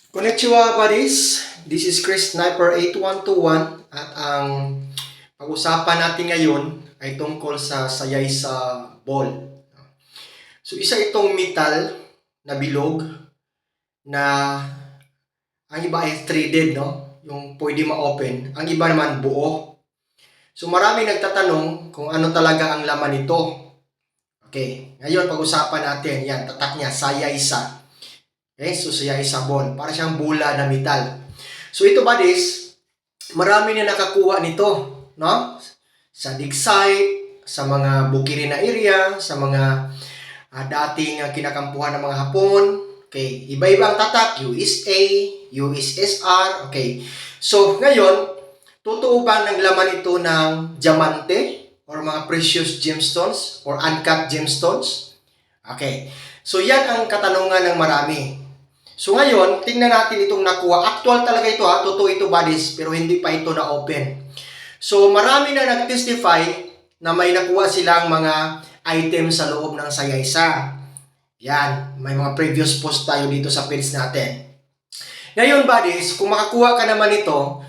Konnichiwa buddies, this is Chris Sniper 8121 at ang pag-usapan natin ngayon ay tungkol sa sayay sa ball. So isa itong metal na bilog na ang iba ay threaded, no? Yung pwede ma-open, ang iba naman buo. So marami nagtatanong kung ano talaga ang laman nito. Okay, ngayon pag-usapan natin, yan, tatak niya, sayay sa. Okay, so sayay sa ball. Para siyang bula na metal. So ito buddies, marami na nakakuha nito, no? Sa dig site, sa mga bukiri na area, sa mga dating kinakampuhan ng mga Hapon. Okay, iba-iba ang tatak, USA, USSR. Okay, so ngayon, totoo ba ng laman ito ng diamante or mga precious gemstones or uncut gemstones? Okay, so yan ang katanungan ng marami. So ngayon, tingnan natin itong nakuha. Actual talaga ito ha, totoo ito buddies, pero hindi pa ito na-open. So marami na nag-testify na may nakuha silang mga items sa loob ng sayaysa. Yan, may mga previous post tayo dito sa page natin. Ngayon buddies, kung makakuha ka naman ito,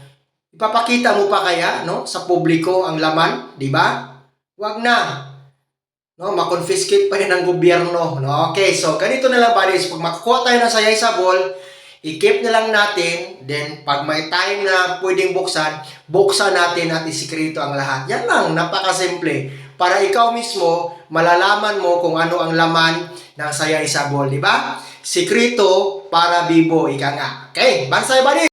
ipapakita mo pa kaya no, sa publiko ang laman, di ba? Wag na. No, ma-confiscate pa yan ng gobyerno. No? Okay, so ganito na lang buddies, pag makakuha tayo ng sayay sa ball, i-keep na lang natin, then pag may time na pwedeng buksan natin at isikreto ang lahat. Yan lang, napakasimple. Para ikaw mismo, malalaman mo kung ano ang laman ng sayay sa ball, di ba? Sikreto para bibo, ika nga. Okay, bansay buddies!